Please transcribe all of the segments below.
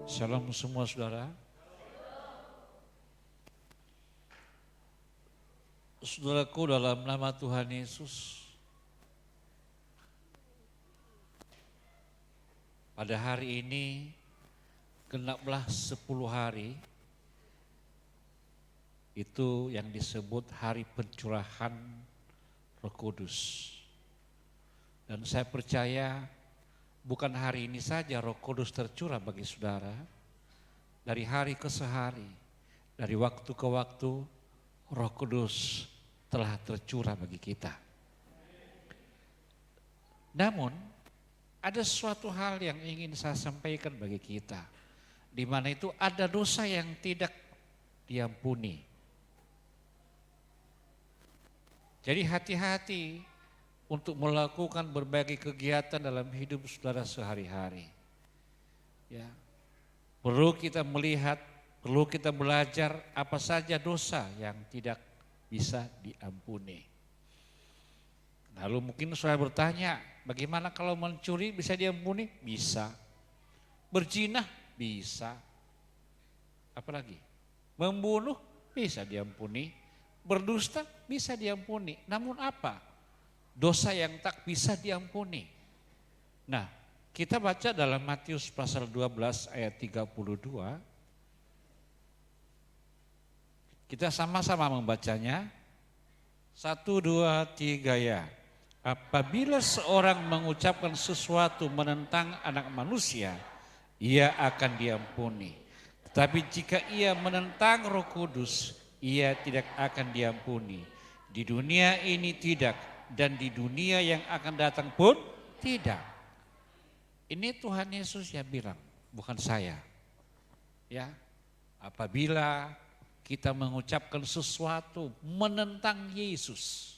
Shalom semua saudara. Saudaraku dalam nama Tuhan Yesus, pada hari ini genaplah 10 hari, itu yang disebut hari pencurahan Roh Kudus. Dan saya percaya bukan hari ini saja Roh Kudus tercurah bagi saudara, dari hari ke hari, dari waktu ke waktu Roh Kudus telah tercurah bagi kita. Namun ada suatu hal yang ingin saya sampaikan bagi kita, di mana itu ada dosa yang tidak diampuni. Jadi hati-hati untuk melakukan berbagai kegiatan dalam hidup saudara sehari-hari. Ya, perlu kita melihat, perlu kita belajar apa saja dosa yang tidak bisa diampuni. Lalu mungkin saudara bertanya, bagaimana kalau mencuri bisa diampuni? Bisa. Berzina? Bisa. Apalagi? Membunuh? Bisa diampuni. Berdusta? Bisa diampuni. Namun apa? Dosa yang tak bisa diampuni. Nah, kita baca dalam Matius pasal 12 ayat 32. Kita sama-sama membacanya. 1, 2, 3 ya. Apabila seorang mengucapkan sesuatu menentang anak manusia, ia akan diampuni. Tetapi jika ia menentang Roh Kudus, ia tidak akan diampuni. Di dunia ini tidak, dan di dunia yang akan datang pun tidak. Ini Tuhan Yesus yang bilang, bukan saya. Ya, apabila kita mengucapkan sesuatu menentang Yesus,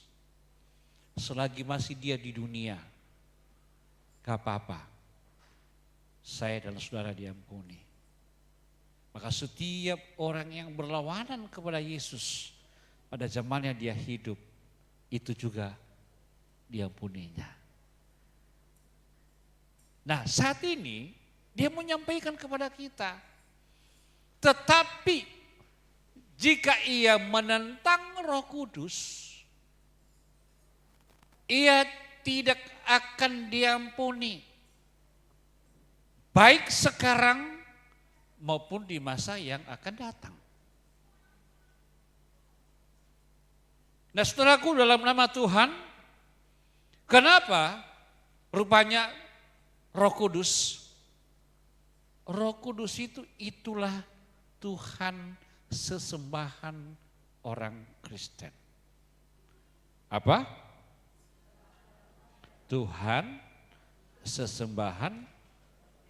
selagi masih dia di dunia, gak apa-apa, saya dan saudara diampuni. Maka setiap orang yang berlawanan kepada Yesus pada zamannya dia hidup, itu juga diampuninya. Nah, saat ini dia menyampaikan kepada kita, tetapi jika ia menentang Roh Kudus, ia tidak akan diampuni, baik sekarang maupun di masa yang akan datang. Nah, saudaraku dalam nama Tuhan, kenapa rupanya Roh Kudus? Roh Kudus itulah Tuhan sesembahan orang Kristen. Apa? Tuhan sesembahan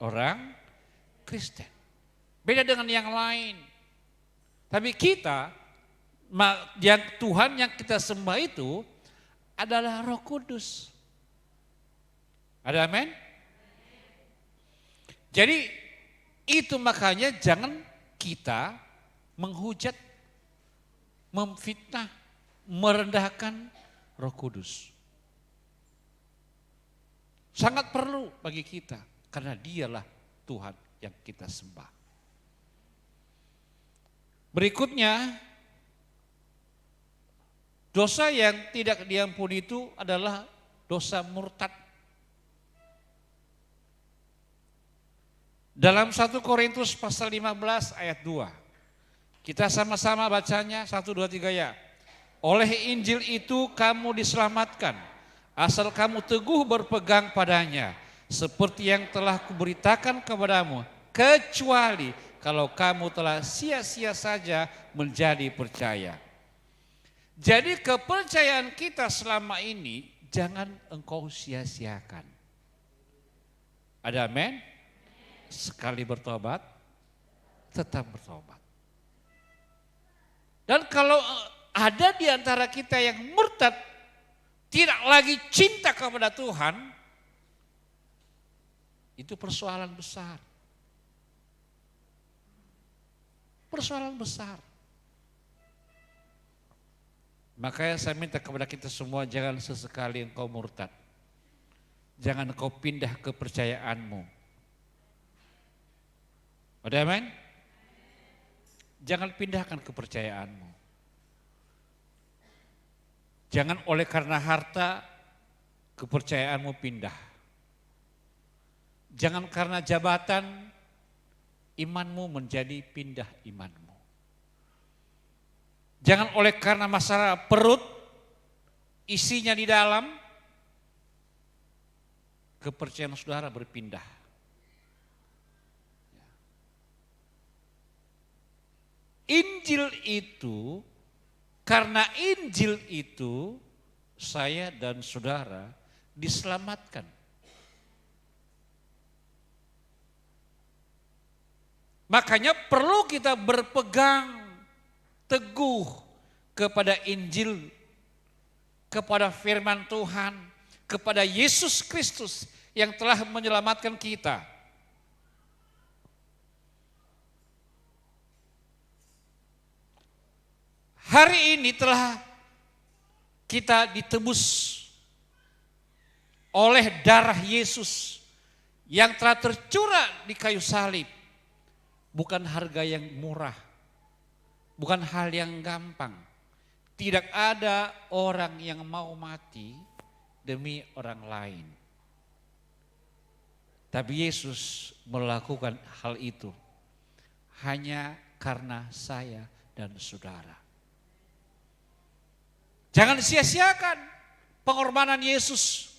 orang Kristen. Beda dengan yang lain. Tapi kita, yang Tuhan yang kita sembah itu adalah Roh Kudus. Ada amin? Jadi itu makanya jangan kita menghujat, memfitnah, merendahkan Roh Kudus. Sangat perlu bagi kita karena dialah Tuhan yang kita sembah. Berikutnya, dosa yang tidak diampuni itu adalah dosa murtad. Dalam 1 Korintus pasal 15 ayat 2. Kita sama-sama bacanya 1, 2, 3 ya. Oleh Injil itu kamu diselamatkan, asal kamu teguh berpegang padanya, seperti yang telah kuberitakan kepadamu, kecuali kalau kamu telah sia-sia saja menjadi percaya. Jadi kepercayaan kita selama ini jangan engkau sia-siakan. Ada amin? Sekali bertobat, tetap bertobat. Dan kalau ada di antara kita yang murtad, tidak lagi cinta kepada Tuhan, itu persoalan besar. Persoalan besar. Makanya saya minta kepada kita semua, jangan sesekali engkau murtad. Jangan engkau pindah kepercayaanmu. Ada amin? Jangan pindahkan kepercayaanmu. Jangan oleh karena harta kepercayaanmu pindah. Jangan karena jabatan imanmu menjadi pindah imanmu. Jangan oleh karena masalah perut isinya di dalam kepercayaan saudara berpindah. Injil itu, karena Injil itu saya dan saudara diselamatkan. Makanya perlu kita berpegang teguh kepada Injil, kepada firman Tuhan, kepada Yesus Kristus yang telah menyelamatkan kita. Hari ini telah kita ditebus oleh darah Yesus yang telah tercurah di kayu salib. Bukan harga yang murah, bukan hal yang gampang. Tidak ada orang yang mau mati demi orang lain. Tapi Yesus melakukan hal itu hanya karena saya dan saudara. Jangan sia-siakan pengorbanan Yesus.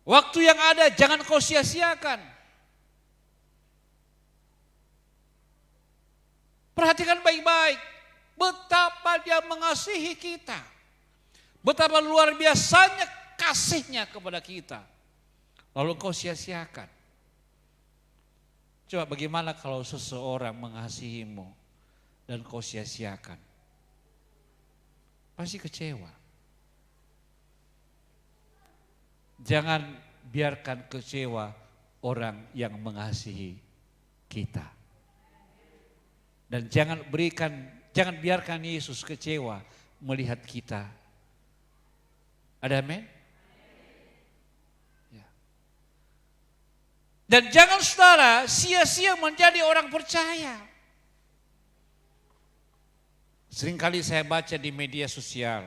Waktu yang ada jangan kau sia-siakan. Perhatikan baik-baik betapa dia mengasihi kita. Betapa luar biasanya kasihnya kepada kita. Lalu kau sia-siakan. Coba bagaimana kalau seseorang mengasihimu dan kau sia-siakan? Pasti kecewa. Jangan biarkan kecewa orang yang mengasihi kita. Dan jangan biarkan Yesus kecewa melihat kita. Ada amin? Ya. Dan jangan saudara sia-sia menjadi orang percaya. Seringkali saya baca di media sosial,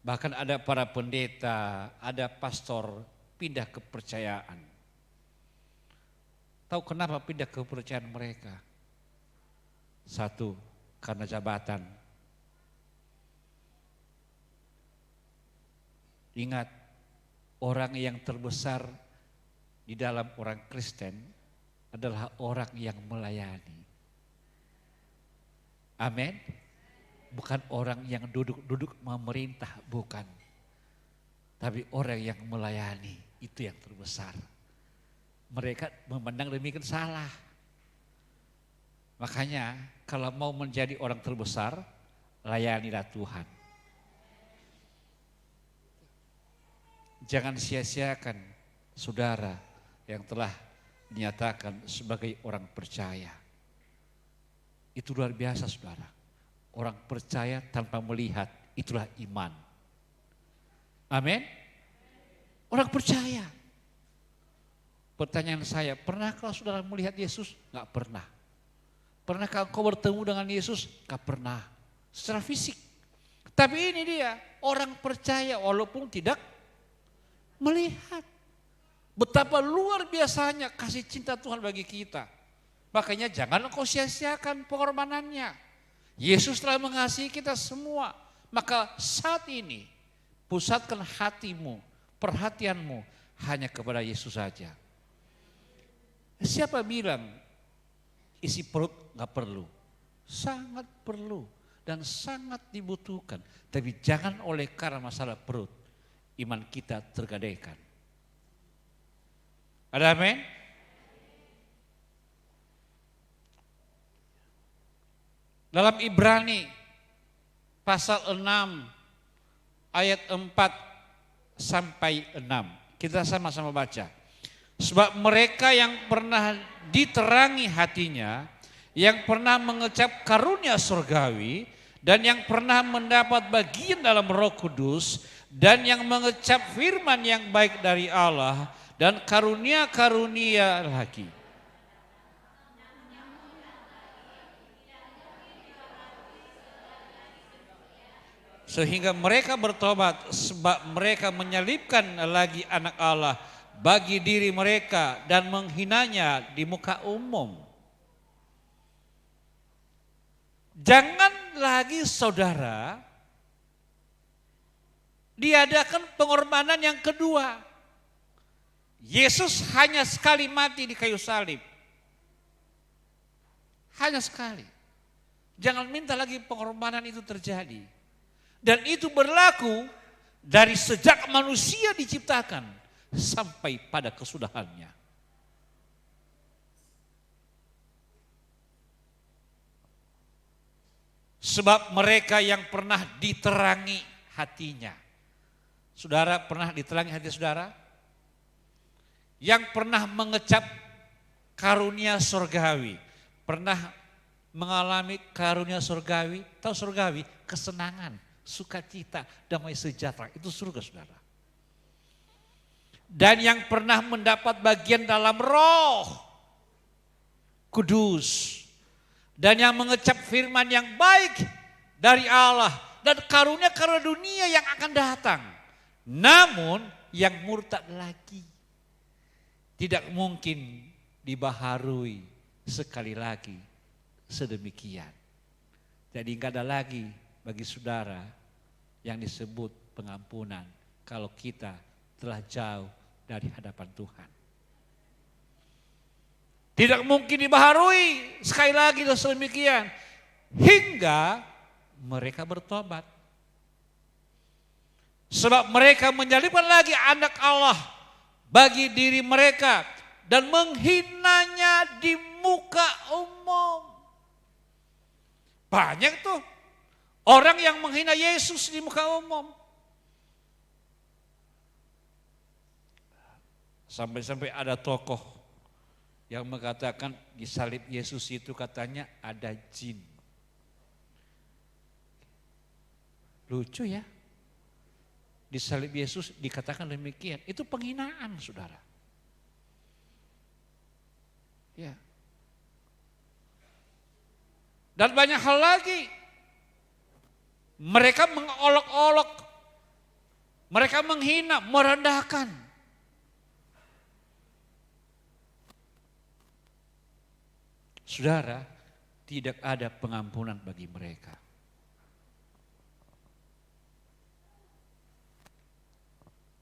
bahkan ada para pendeta, ada pastor pindah kepercayaan. Tahu kenapa pindah kepercayaan mereka? Satu, karena jabatan. Ingat, orang yang terbesar di dalam orang Kristen adalah orang yang melayani. Amin. Bukan orang yang duduk memerintah, bukan. Tapi orang yang melayani, itu yang terbesar. Mereka memandang demikian salah. Makanya kalau mau menjadi orang terbesar, layanilah Tuhan. Jangan sia-siakan saudara yang telah dinyatakan sebagai orang percaya. Itu luar biasa saudara. Orang percaya tanpa melihat, itulah iman. Amin. Orang percaya. Pertanyaan saya, pernahkah saudara melihat Yesus? Enggak pernah. Pernahkah kau bertemu dengan Yesus? Enggak pernah. Secara fisik. Tapi ini dia, orang percaya walaupun tidak melihat. Betapa luar biasanya kasih cinta Tuhan bagi kita. Makanya jangan kau sia-siakan pengorbanannya. Yesus telah mengasihi kita semua. Maka saat ini pusatkan hatimu, perhatianmu hanya kepada Yesus saja. Siapa bilang isi perut gak perlu? Sangat perlu dan sangat dibutuhkan. Tapi jangan oleh karena masalah perut iman kita tergadaikan. Ada amin? Dalam Ibrani pasal 6 ayat 4 sampai 6. Kita sama-sama baca. Sebab mereka yang pernah diterangi hatinya, yang pernah mengecap karunia surgawi, dan yang pernah mendapat bagian dalam Roh Kudus, dan yang mengecap firman yang baik dari Allah, dan karunia-karunia lagi. Sehingga mereka bertobat sebab mereka menyalibkan lagi anak Allah bagi diri mereka dan menghinanya di muka umum. Jangan lagi saudara diadakan pengorbanan yang kedua. Yesus hanya sekali mati di kayu salib. Hanya sekali. Jangan minta lagi pengorbanan itu terjadi. Dan itu berlaku dari sejak manusia diciptakan sampai pada kesudahannya. Sebab mereka yang pernah diterangi hatinya. Saudara pernah diterangi hati saudara? Yang pernah mengecap karunia surgawi. Pernah mengalami karunia surgawi. Tahu surgawi? Kesenangan, sukacita, damai sejahtera. Itu surga saudara. Dan yang pernah mendapat bagian dalam Roh Kudus. Dan yang mengecap firman yang baik dari Allah. Dan karunia-karunia dunia yang akan datang. Namun yang murtad lagi. Tidak mungkin dibaharui sekali lagi sedemikian. Jadi enggak ada lagi bagi saudara yang disebut pengampunan kalau kita telah jauh dari hadapan Tuhan. Tidak mungkin dibaharui sekali lagi sedemikian hingga mereka bertobat. Sebab mereka menyalibkan lagi anak Allah bagi diri mereka dan menghinanya di muka umum. Banyak tuh orang yang menghina Yesus di muka umum. Sampai-sampai ada tokoh yang mengatakan di salib Yesus itu katanya ada jin. Lucu ya. Di salib Yesus dikatakan demikian. Itu penghinaan saudara. Ya. Dan banyak hal lagi. Mereka mengolok-olok. Mereka menghina, merendahkan. Saudara, tidak ada pengampunan bagi mereka.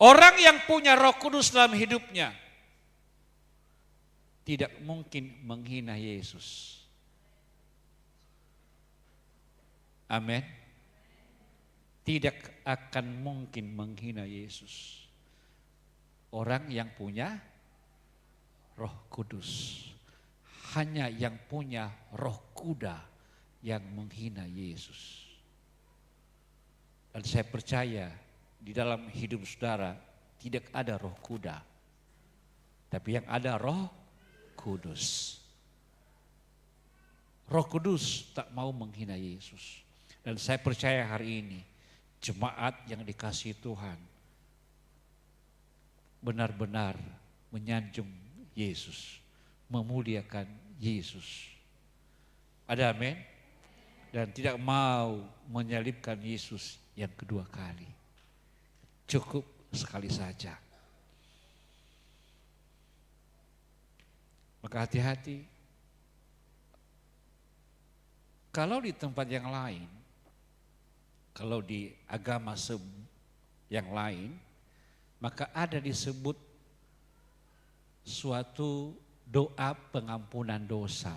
Orang yang punya Roh Kudus dalam hidupnya tidak mungkin menghina Yesus. Amin. Tidak akan mungkin menghina Yesus. Orang yang punya Roh Kudus. Hanya yang punya roh kuda yang menghina Yesus. Dan saya percaya di dalam hidup saudara tidak ada roh kuda. Tapi yang ada Roh Kudus. Roh Kudus tak mau menghina Yesus. Dan saya percaya hari ini jemaat yang dikasihi Tuhan benar-benar menyanjung Yesus, memuliakan Yesus. Ada amin? Dan tidak mau menyalibkan Yesus yang kedua kali. Cukup sekali saja. Maka hati-hati. Kalau di tempat yang lain, kalau di agama yang lain, maka ada disebut suatu doa pengampunan dosa.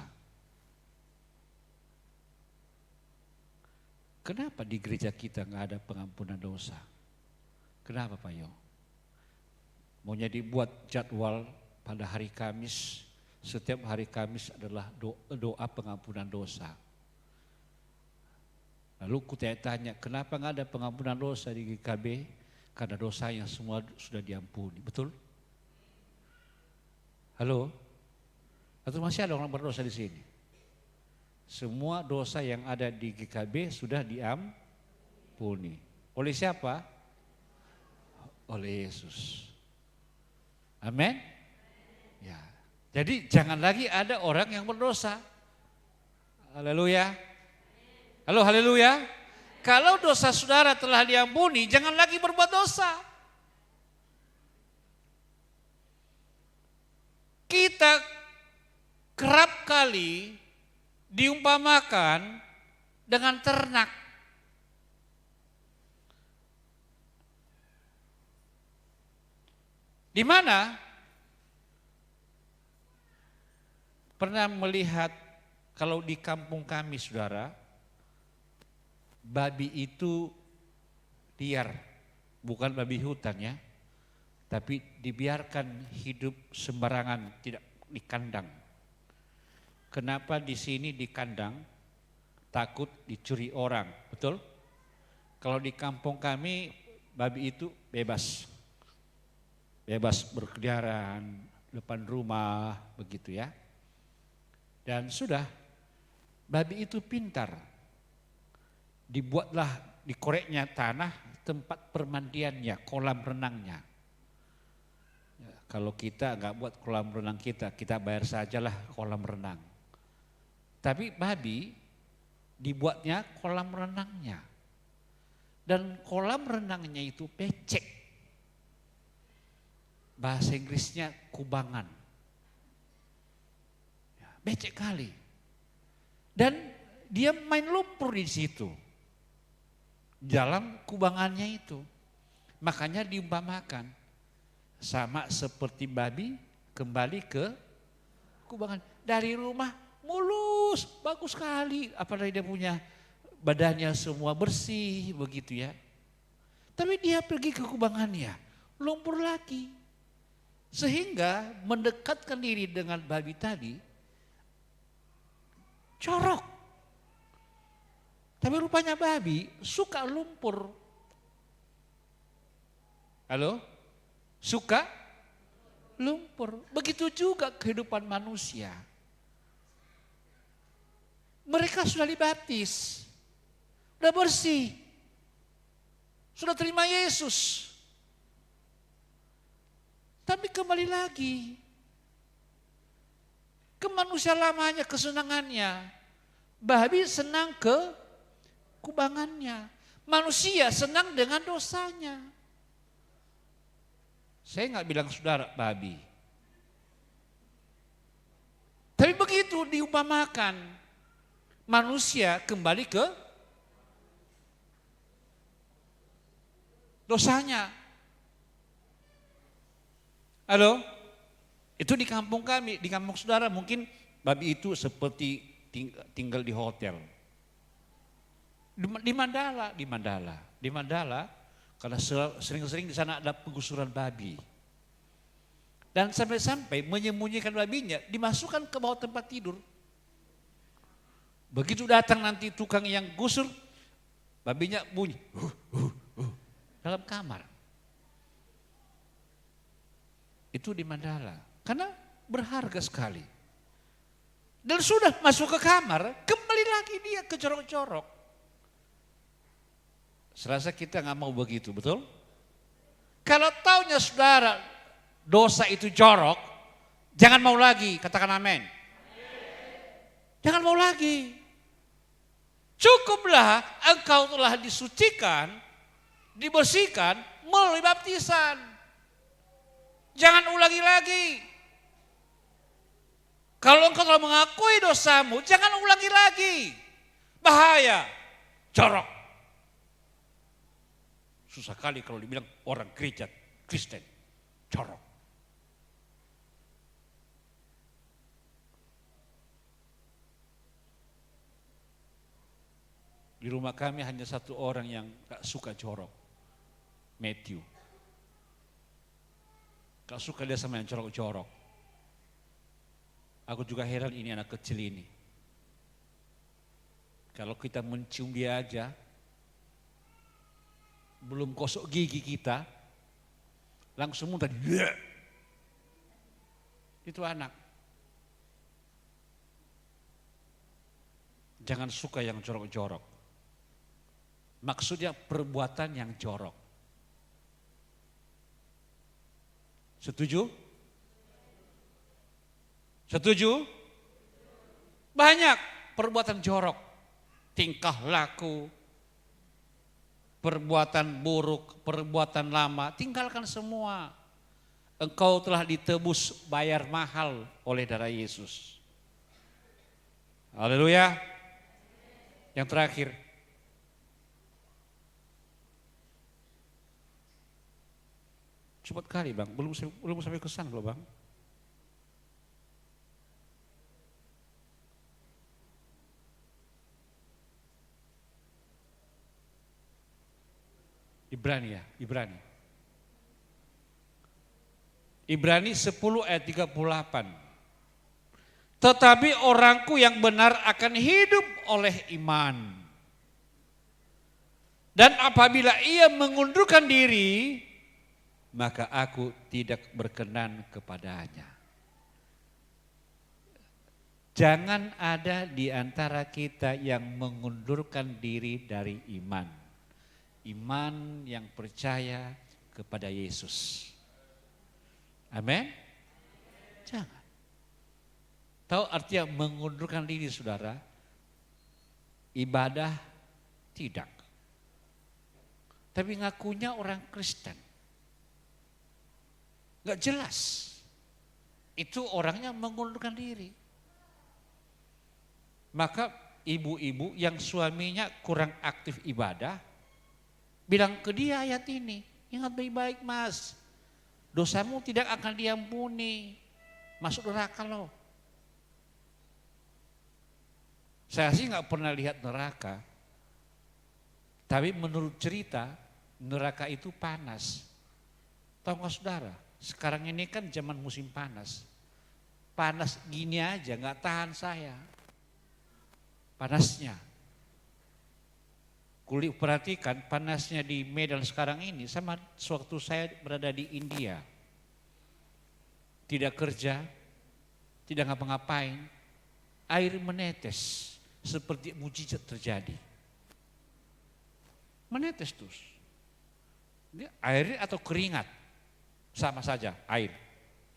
Kenapa di gereja kita nggak ada pengampunan dosa? Kenapa Pak Yo? Maunya dibuat jadwal pada hari Kamis, setiap hari Kamis adalah doa pengampunan dosa. Lalu ku tanya, kenapa nggak ada pengampunan dosa di GKB? Karena dosa yang semua sudah diampuni, betul? Halo? Atau masih ada orang berdosa di sini? Semua dosa yang ada di GKB sudah diampuni. Oleh siapa? Oleh Yesus. Amin? Ya. Jadi jangan lagi ada orang yang berdosa. Haleluya. Halo, haleluya. Kalau dosa saudara telah diampuni, jangan lagi berbuat dosa. Kita kerap kali diumpamakan dengan ternak. Di mana pernah melihat kalau di kampung kami saudara, babi itu liar, bukan babi hutan ya, tapi dibiarkan hidup sembarangan, tidak di kandang. Kenapa di sini di kandang? Takut dicuri orang, betul? Kalau di kampung kami babi itu bebas berkeliaran depan rumah begitu ya. Dan sudah, babi itu pintar. Dibuatlah dikoreknya tanah tempat permandiannya, kolam renangnya. Ya, kalau kita nggak buat kolam renang kita bayar sajalah kolam renang. Tapi babi dibuatnya kolam renangnya. Dan kolam renangnya itu becek. Bahasa Inggrisnya kubangan. Ya, becek kali. Dan dia main lumpur di situ. Dalam kubangannya itu. Makanya diumpamakan. Sama seperti babi kembali ke kubangan. Dari rumah mulus, bagus sekali. Apalagi dia punya badannya semua bersih begitu ya. Tapi dia pergi ke kubangannya, lumpur lagi. Sehingga mendekatkan diri dengan babi tadi, corok. Tapi rupanya babi suka lumpur. Halo? Suka lumpur. Begitu juga kehidupan manusia. Mereka sudah dibaptis, sudah bersih, sudah terima Yesus. Tapi kembali lagi ke manusia lamanya, kesenangannya. Babi senang ke kubangannya. Manusia senang dengan dosanya. Saya nggak bilang saudara babi. Tapi begitu diumpamakan, manusia kembali ke dosanya. Halo? Itu di kampung kami, di kampung saudara mungkin babi itu seperti tinggal di hotel. Di Mandala, karena sering-sering di sana ada penggusuran babi. Dan sampai-sampai menyembunyikan babinya, dimasukkan ke bawah tempat tidur. Begitu datang nanti tukang yang gusur, babinya bunyi, dalam kamar. Itu di Mandala, karena berharga sekali. Dan sudah masuk ke kamar, kembali lagi dia ke corok-corok. Serasa kita nggak mau begitu, betul? Kalau taunya saudara dosa itu jorok, jangan mau lagi, katakan amin. Jangan mau lagi. Cukuplah engkau telah disucikan, dibersihkan melalui baptisan. Jangan ulangi lagi. Kalau engkau telah mengakui dosamu, jangan ulangi lagi. Bahaya, jorok. Susah kali kalau dibilang orang gereja Kristen, jorok. Di rumah kami hanya satu orang yang gak suka jorok, Matthew. Gak suka dia sama yang jorok-jorok. Aku juga heran ini anak kecil ini. Kalau kita mencium dia aja, belum gosok gigi kita, langsung muntah. Itu anak. Jangan suka yang jorok-jorok. Maksudnya perbuatan yang jorok. Setuju? Setuju? Banyak perbuatan jorok, tingkah laku, perbuatan buruk, perbuatan lama, tinggalkan semua. Engkau telah ditebus bayar mahal oleh darah Yesus. Haleluya. Yang terakhir, cepat kali Bang, belum sampai kesan loh Bang. Ibrani ya, Ibrani 10 ayat 38. Tetapi orangku yang benar akan hidup oleh iman. Dan apabila ia mengundurkan diri, maka aku tidak berkenan kepadanya. Jangan ada di antara kita yang mengundurkan diri dari iman. Iman yang percaya kepada Yesus. Amin. Jangan. Tahu artinya mengundurkan diri saudara? Ibadah tidak. Tapi ngakunya orang Kristen. Gak jelas. Itu orangnya mengundurkan diri. Maka ibu-ibu yang suaminya kurang aktif ibadah, bilang ke dia ayat ini, ingat baik-baik mas, dosamu tidak akan diampuni, masuk neraka loh. Saya sih gak pernah lihat neraka, tapi menurut cerita neraka itu panas. Tahu gak saudara, sekarang ini kan zaman musim panas. Panas gini aja gak tahan saya, panasnya. Kulit perhatikan panasnya di Medan sekarang ini sama sewaktu saya berada di India. Tidak kerja, tidak ngapa-ngapain, air menetes seperti mujizat terjadi. Menetes terus. Ini air atau keringat, sama saja air.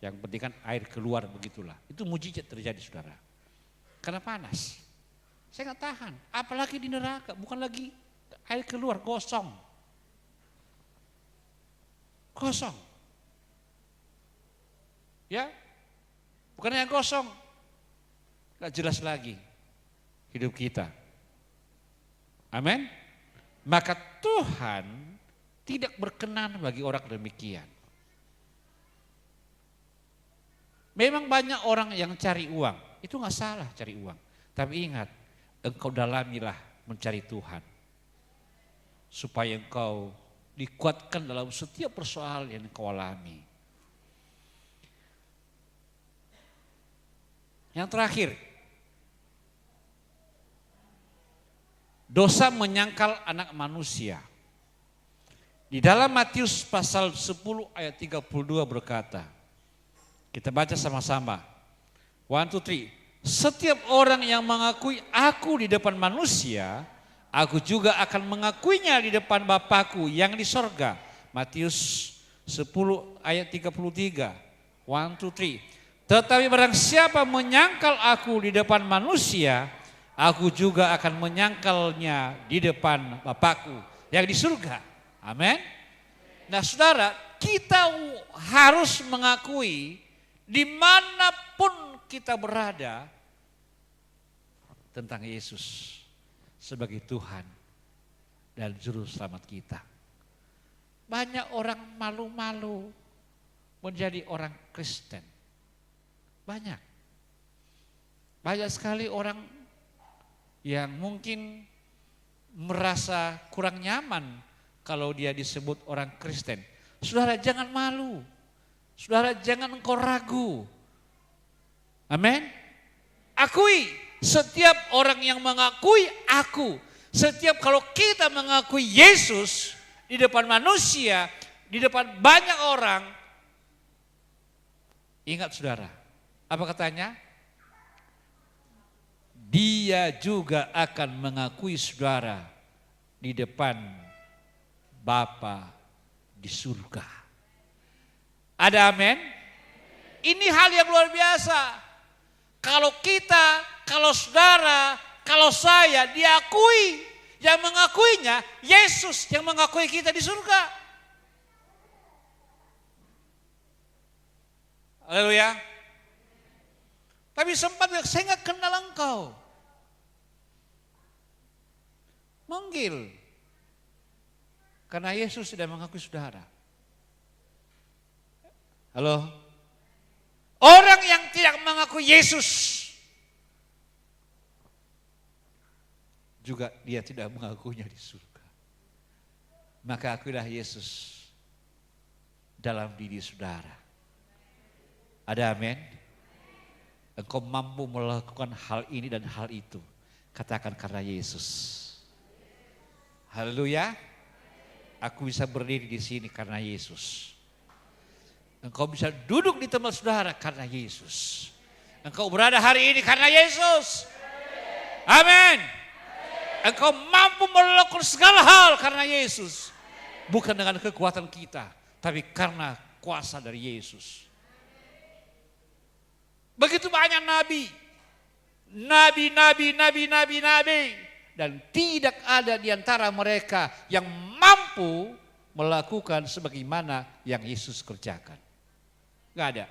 Yang penting kan air keluar begitulah. Itu mujizat terjadi saudara. Karena panas. Saya nggak tahan, apalagi di neraka, bukan lagi air keluar, gosong. Gosong. Ya, bukan yang gosong. Gak jelas lagi hidup kita. Amin. Maka Tuhan tidak berkenan bagi orang demikian. Memang banyak orang yang cari uang. Itu gak salah cari uang. Tapi ingat, engkau dalamilah mencari Tuhan. Supaya engkau dikuatkan dalam setiap persoalan yang engkau alami. Yang terakhir, dosa menyangkal anak manusia. Di dalam Matius pasal 10 ayat 32 berkata, kita baca sama-sama. 1, 2, 3. Setiap orang yang mengakui aku di depan manusia, aku juga akan mengakuinya di depan Bapakku yang di sorga. Matius 10 ayat 33. 1, 2, 3. Tetapi barang siapa menyangkal aku di depan manusia, aku juga akan menyangkalnya di depan Bapakku yang di surga. Amin. Nah saudara, kita harus mengakui dimanapun kita berada tentang Yesus sebagai Tuhan dan Juru Selamat kita. Banyak orang malu-malu menjadi orang Kristen. Banyak. Banyak sekali orang yang mungkin merasa kurang nyaman kalau dia disebut orang Kristen. Saudara jangan malu. Saudara jangan engkau ragu. Amin. Akui. Setiap orang yang mengakui aku. Setiap kalau kita mengakui Yesus di depan manusia, di depan banyak orang. Ingat saudara. Apa katanya? Dia juga akan mengakui saudara di depan Bapa di surga. Ada amin? Ini hal yang luar biasa. Kalau kita, kalau saudara, kalau saya diakui Yang mengakuinya Yesus yang mengakui kita di surga. Haleluya. Tapi sempat saya nggak kenal engkau. Manggil. Karena Yesus tidak mengakui saudara. Halo? Orang yang tidak mengakui Yesus juga dia tidak mengakuinya di surga. Maka akuilah Yesus dalam diri saudara. Ada amin? Engkau mampu melakukan hal ini dan hal itu. Katakan karena Yesus. Haleluya. Aku bisa berdiri di sini karena Yesus. Engkau bisa duduk di tempat saudara karena Yesus. Engkau berada hari ini karena Yesus. Amin. Engkau mampu melakukan segala hal karena Yesus. Bukan dengan kekuatan kita, tapi karena kuasa dari Yesus. Begitu banyak nabi. Nabi. Dan tidak ada di antara mereka yang mampu melakukan sebagaimana yang Yesus kerjakan. Gak ada.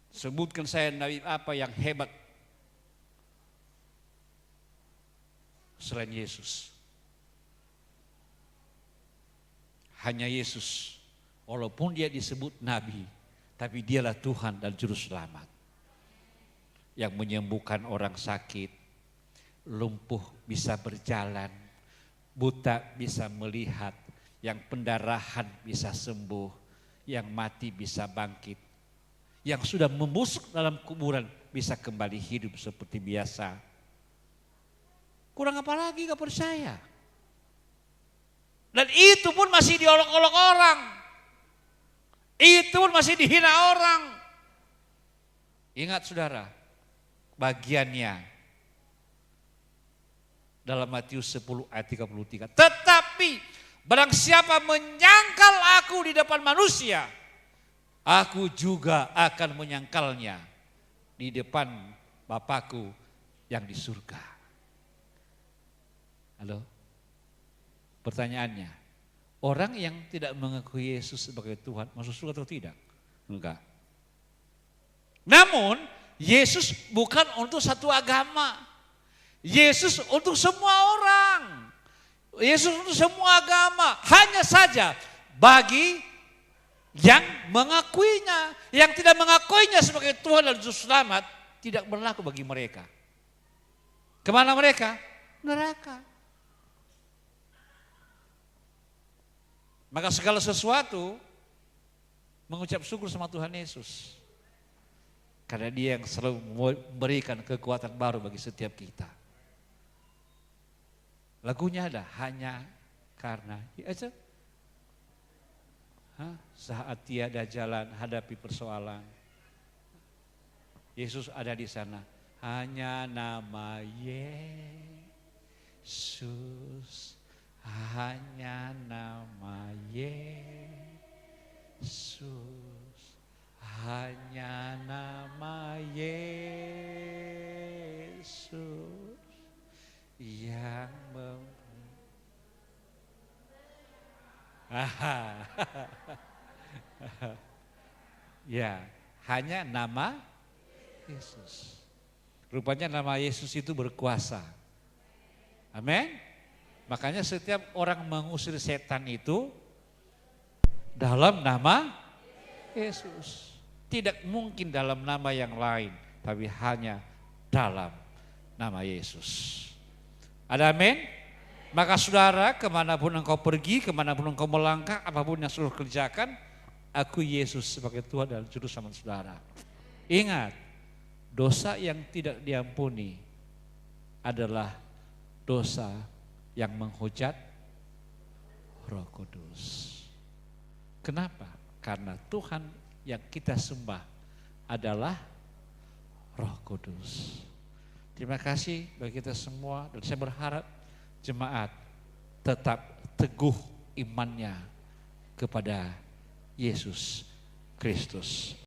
Sebutkan saya nabi apa yang hebat selain Yesus. Hanya Yesus. Walaupun dia disebut nabi, tapi dialah Tuhan dan Juru Selamat. Yang menyembuhkan orang sakit, lumpuh bisa berjalan, buta bisa melihat, yang pendarahan bisa sembuh, yang mati bisa bangkit, yang sudah membusuk dalam kuburan bisa kembali hidup seperti biasa. Kurang apa lagi gak percaya? Dan itu pun masih diolok-olok orang. Itu pun masih dihina orang. Ingat saudara, bagiannya dalam Matius 10 ayat 33. Tetapi barang siapa menyangkal aku di depan manusia, aku juga akan menyangkalnya di depan Bapakku yang di surga. Halo? Pertanyaannya, orang yang tidak mengakui Yesus sebagai Tuhan masuk surga atau tidak? Enggak. Namun Yesus bukan untuk satu agama. Yesus untuk semua orang. Yesus untuk semua agama. Hanya saja bagi yang mengakuinya. Yang tidak mengakuinya sebagai Tuhan dan Juru Selamat tidak berlaku bagi mereka. Kemana mereka? Neraka. Maka segala sesuatu mengucap syukur sama Tuhan Yesus. Karena dia yang selalu memberikan kekuatan baru bagi setiap kita. Lagunya ada, hanya karena aja. Saat tiada jalan hadapi persoalan, Yesus ada di sana. Hanya nama Yesus, hanya nama Yesus, hanya nama Yesus. Yang ya, hanya nama Yesus. Rupanya nama Yesus itu berkuasa. Amin. Makanya setiap orang mengusir setan itu dalam nama Yesus. Tidak mungkin dalam nama yang lain, tapi hanya dalam nama Yesus. Ada amin? Maka saudara, kemanapun engkau pergi, kemanapun engkau melangkah, apapun yang selalu kerjakan, aku Yesus sebagai Tuhan dan Juru Selamat saudara. Ingat, dosa yang tidak diampuni adalah dosa yang menghujat Roh Kudus. Kenapa? Karena Tuhan yang kita sembah adalah Roh Kudus. Terima kasih bagi kita semua dan saya berharap jemaat tetap teguh imannya kepada Yesus Kristus.